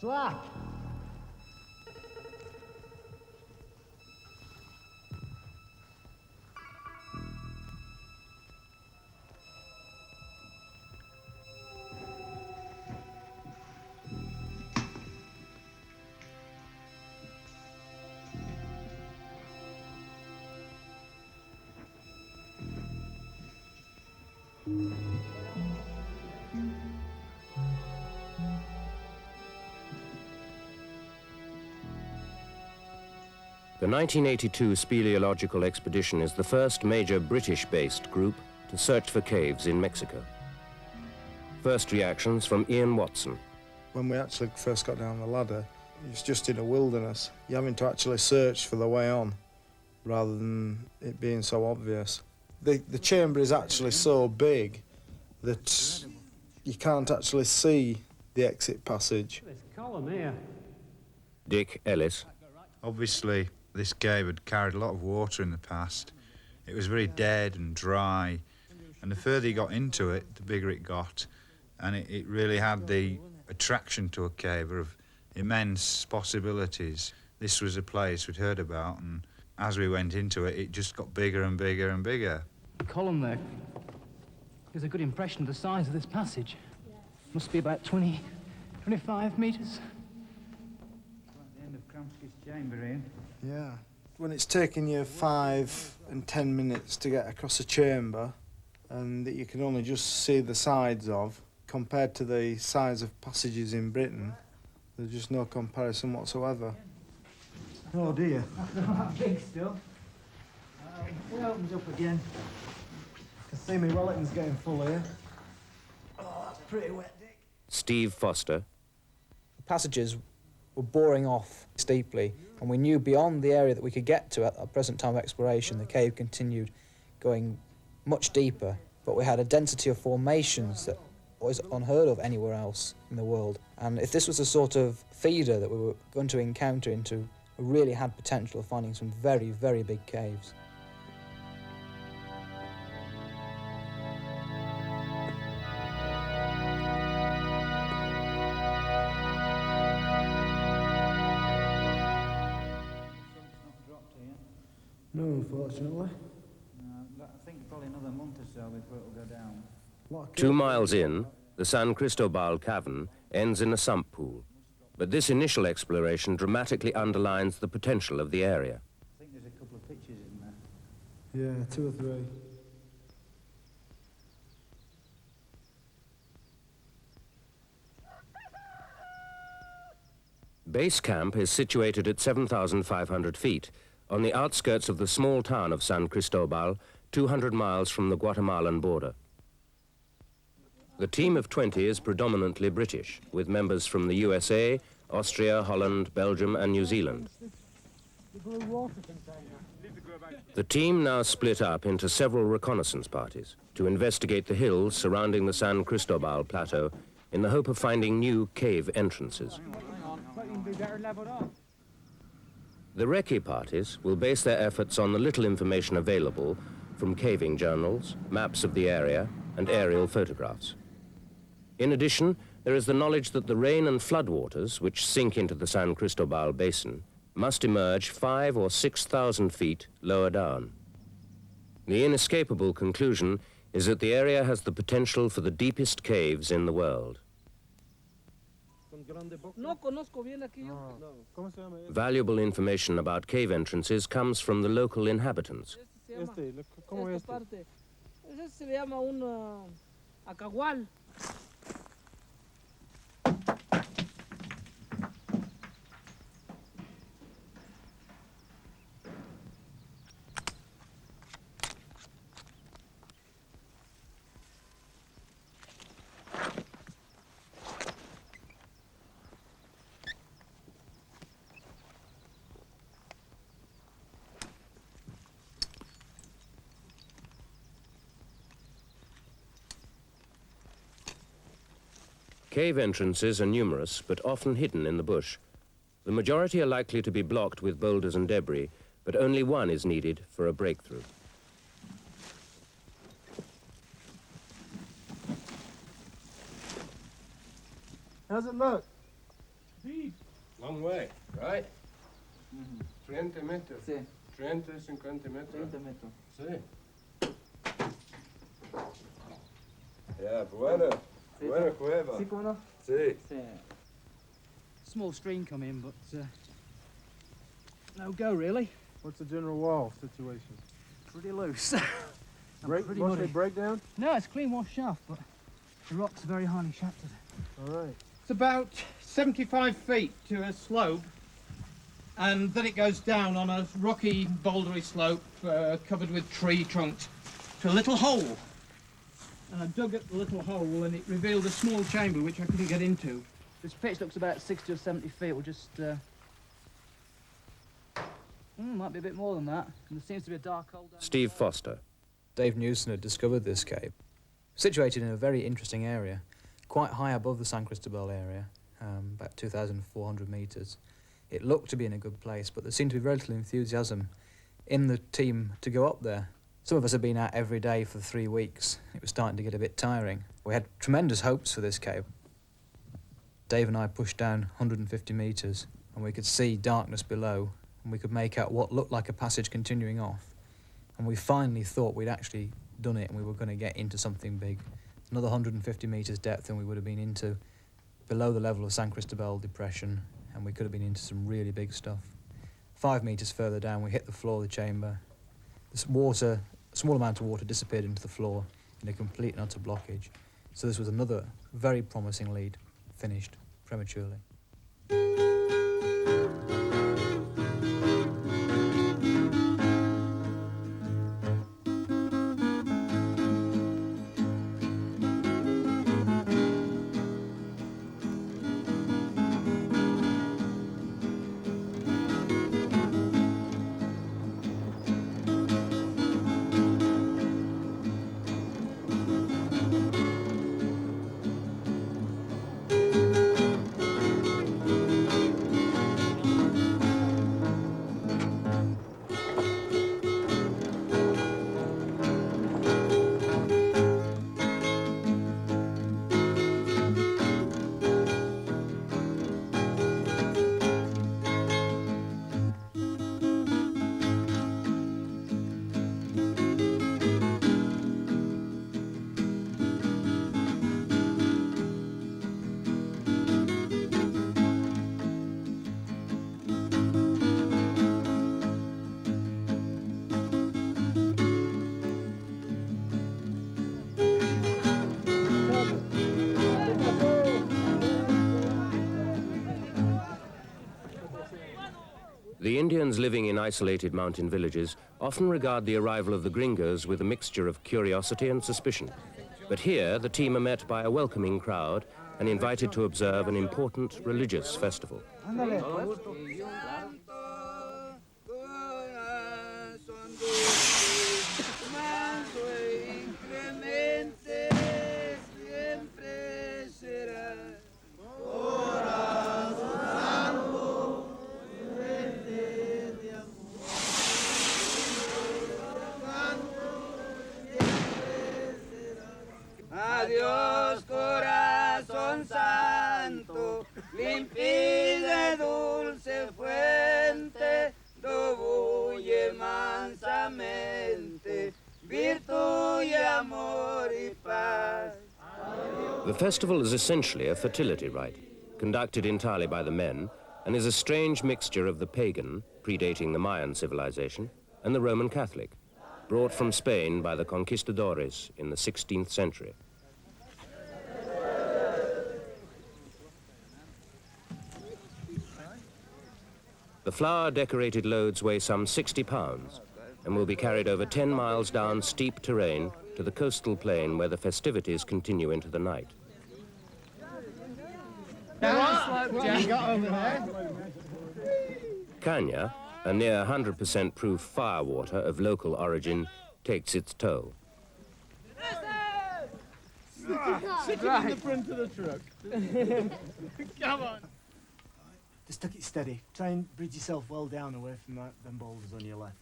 Bonsoir. The 1982 speleological expedition is the first major British-based group to search for caves in Mexico. First reactions from Ian Watson. When we actually first got down the ladder, it's just in a wilderness. You're having to actually search for the way on, rather than it being so obvious. The chamber is actually so big that you can't actually see the exit passage. This column here. Dick Ellis. Obviously, this cave had carried a lot of water in the past. It was very dead and dry, and the further you got into it, the bigger it got, and it really had the attraction to a cave of immense possibilities. This was a place we'd heard about, and as we went into it, it just got bigger and bigger and bigger. The column there gives a good impression of the size of this passage. Must be about 20, 25 metres. At the end of Kramsky's chamber here. Yeah. When it's taking you 5 and 10 minutes to get across a chamber, and that you can only just see the sides of, compared to the size of passages in Britain, there's just no comparison whatsoever. Oh dear. Big still. It opens up again. Can see me Wellington's getting full here. Oh, that's pretty wet, Dick. Steve Foster. The passages were boring off steeply, and we knew beyond the area that we could get to at the present time of exploration, the cave continued going much deeper, but we had a density of formations that was unheard of anywhere else in the world. And if this was a sort of feeder that we were going to encounter into, we really had potential of finding some very, very big caves. No, unfortunately. I think probably another month or so before it'll go down. 2 miles in, the San Cristobal cavern ends in a sump pool. But this initial exploration dramatically underlines the potential of the area. I think there's a couple of pictures in there. Yeah, 2 or 3. Base camp is situated at 7,500 feet on the outskirts of the small town of San Cristobal, 200 miles from the Guatemalan border. The team of 20 is predominantly British, with members from the USA, Austria, Holland, Belgium and New Zealand. The team now split up into several reconnaissance parties to investigate the hills surrounding the San Cristobal plateau in the hope of finding new cave entrances. The recce parties will base their efforts on the little information available from caving journals, maps of the area, and aerial photographs. In addition, there is the knowledge that the rain and floodwaters, which sink into the San Cristobal basin, must emerge 5,000 or 6,000 feet lower down. The inescapable conclusion is that the area has the potential for the deepest caves in the world. Valuable information about cave entrances comes from the local inhabitants. Cave entrances are numerous, but often hidden in the bush. The majority are likely to be blocked with boulders and debris, but only one is needed for a breakthrough. How's it look? Long way, right? 30 metros. Sí. 30, 50 metros. metros. Sí. Yeah, buena. Buena cueva. ¿cómo no? Sí. Sí. Small stream come in, but no go really. What's the general wall situation? Pretty loose. And pretty Mostly muddy. breakdown? No, it's clean wash shaft, but the rocks are very highly shattered. All right. It's about 75 feet to a slope, and then it goes down on a rocky, bouldery slope covered with tree trunks to a little hole. And I dug at the little hole, and it revealed a small chamber which I couldn't get into. This pitch looks about 60 or 70 feet. We'll just might be a bit more than that. And there seems to be a dark hole down Steve Foster. Dave Newson had discovered this cave, situated in a very interesting area, quite high above the San Cristobal area, about 2,400 metres. It looked to be in a good place, but there seemed to be very little enthusiasm in the team to go up there. Some of us had been out every day for 3 weeks. It was starting to get a bit tiring. We had tremendous hopes for this cave. Dave and I pushed down 150 metres, and we could see darkness below, and we could make out what looked like a passage continuing off. And we finally thought we'd actually done it and we were going to get into something big. Another 150 metres depth than we would have been into below the level of San Cristobal Depression, and we could have been into some really big stuff. 5 metres further down, we hit the floor of the chamber. This water, a small amount of water disappeared into the floor in a complete and utter blockage. So this was another very promising lead, finished prematurely. The Indians living in isolated mountain villages often regard the arrival of the gringos with a mixture of curiosity and suspicion. But here, the team are met by a welcoming crowd and invited to observe an important religious festival. Adiós, corazón santo, limpide dulce fuente, dobuye mansamente, virtud y amor y paz. The festival is essentially a fertility rite, conducted entirely by the men, and is a strange mixture of the pagan, predating the Mayan civilization, and the Roman Catholic, brought from Spain by the conquistadores in the 16th century. The flower-decorated loads weigh some 60 pounds and will be carried over 10 miles down steep terrain to the coastal plain where the festivities continue into the night. Caña, a near 100% proof firewater of local origin, takes its toll. Sitting in the front of the truck. Come on. Just tuck it steady. Try and bridge yourself well down away from them boulders on your left.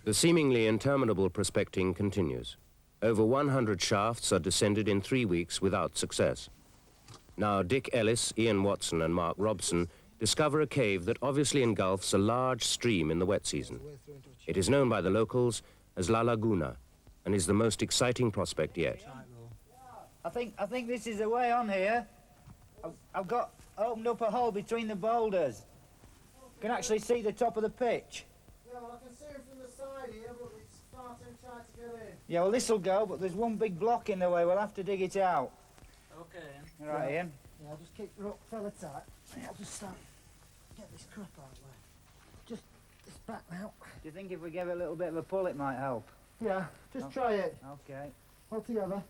The seemingly interminable prospecting continues. Over 100 shafts are descended in 3 weeks without success. Now Dick Ellis, Ian Watson and Mark Robson discover a cave that obviously engulfs a large stream in the wet season. It is known by the locals as La Laguna and is the most exciting prospect yet. I think this is the way on here. I've got opened up a hole between the boulders. Can actually see the top of the pitch. Yeah, well, I can see him from the side here, but it's far too tight to get in. Yeah, well, this'll go, but there's one big block in the way. We'll have to dig it out. Okay. All right, Ian? Yeah, I'll just keep the rope fella tight. Yeah, I'll just start. Get this crap out of the way. Just this back now. Do you think if we give it a little bit of a pull, it might help? Yeah, just try it. Okay. All together.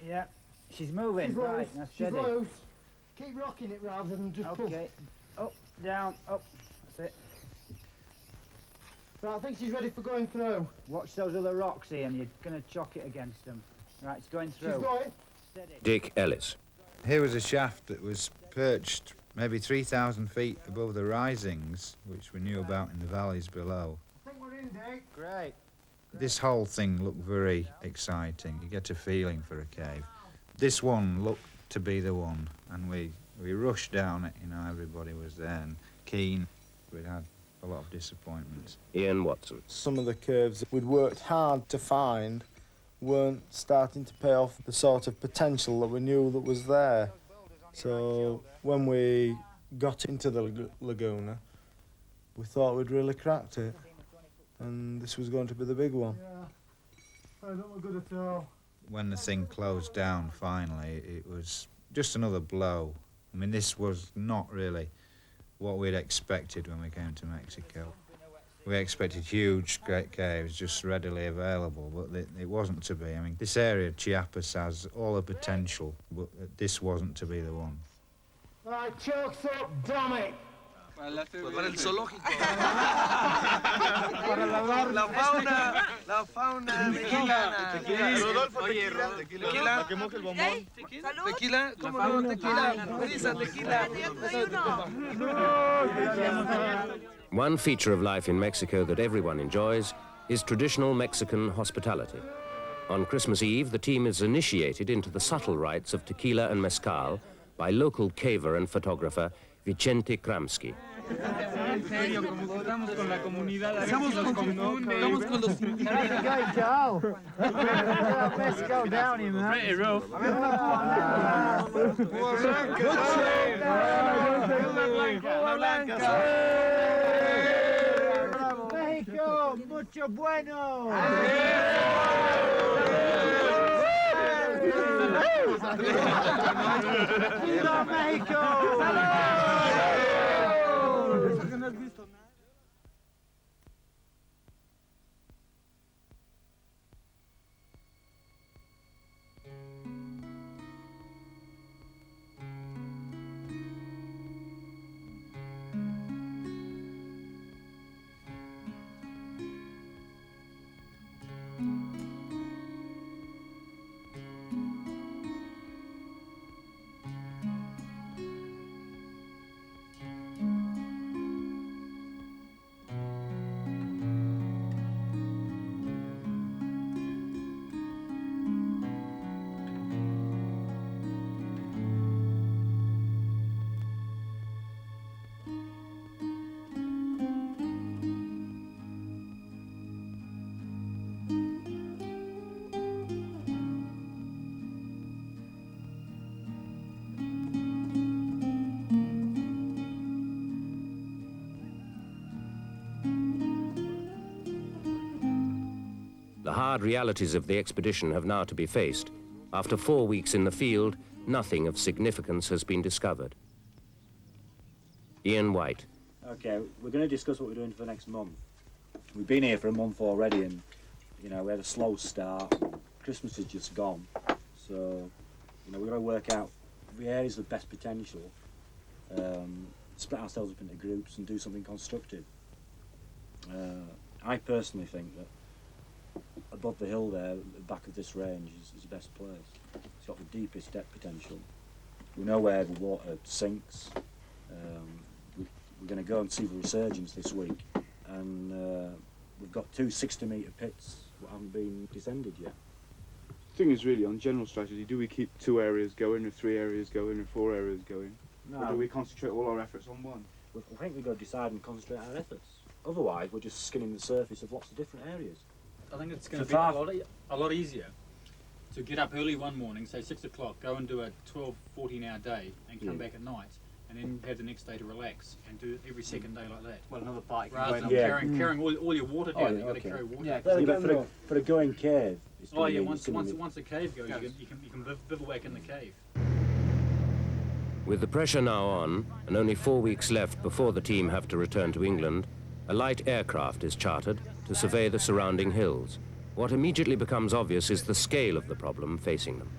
Yeah. She's moving. She's Right, loose. now She's steady. loose. Keep rocking it rather than just pull. Okay. Up, down, up. That's it. Right, I think she's ready for going through. Watch those other rocks, Ian. You're going to chock it against them. Right, it's going through. She's going. Steady. Dick Ellis. Here was a shaft that was perched maybe 3,000 feet above the risings, which we knew about in the valleys below. I think we're in, Dave. Great. This whole thing looked very exciting. You get a feeling for a cave. This one looked to be the one, and we rushed down it. You know, everybody was there and keen. We'd had a lot of disappointments. Ian Watson. Some of the caves that we'd worked hard to find weren't starting to pay off the sort of potential that we knew that was there. So when we got into the Laguna, we thought we'd really cracked it, and this was going to be the big one. Yeah. I don't look good at all. When the thing closed down finally, it was just another blow. I mean, this was not really what we'd expected when we came to Mexico. We expected huge, great caves just readily available, but it wasn't to be. I mean, this area of Chiapas has all the potential, but this wasn't to be the one. Right, chokes up, damn it! Para el zoológico. La fauna mexicana. Rodolfo, tequila. Que moje el bombón. Tequila, ¿cómo no? Tequila. Melissa, tequila. One feature of life in Mexico that everyone enjoys is traditional Mexican hospitality. On Christmas Eve, the team is initiated into the subtle rites of tequila and mezcal by local caver and photographer Vicente Kramsky. Estamos con la comunidad. Estamos con los Great Joe. Let's go down here, man. Pretty rough. Mexico, mucho bueno. ¡Viva México! The hard realities of the expedition have now to be faced. After 4 weeks in the field, nothing of significance has been discovered. Ian White. Okay, we're going to discuss what we're doing for the next month. We've been here for a month already, and you know we had a slow start. Christmas is just gone, so you know we've got to work out the areas of best potential, split ourselves up into groups and do something constructive. I personally think that above the hill there, at the back of this range, is the best place. It's got the deepest depth potential. We know where the water sinks. We're going to go and see the resurgence this week, and we've got two 60-metre pits that haven't been descended yet. thing is really on general strategy, do we keep 2 areas going, or 3 areas going, or 4 areas going? Or do we concentrate all our efforts on one? I think we've got to decide and concentrate our efforts. Otherwise, we're just skinning the surface of lots of different areas. I think it's going to be a lot easier to get up early one morning, say 6 o'clock, go and do a 12, 14-hour day, and come back at night, and then have the next day to relax and do it every second day like that. Well, another fight. Rather than carrying all your water down, you've got to carry water. Yeah, But for a going cave, it's Oh yeah, once the cave goes, you can bivouac in the cave. With the pressure now on, and only 4 weeks left before the team have to return to England, a light aircraft is chartered to survey the surrounding hills. What immediately becomes obvious is the scale of the problem facing them.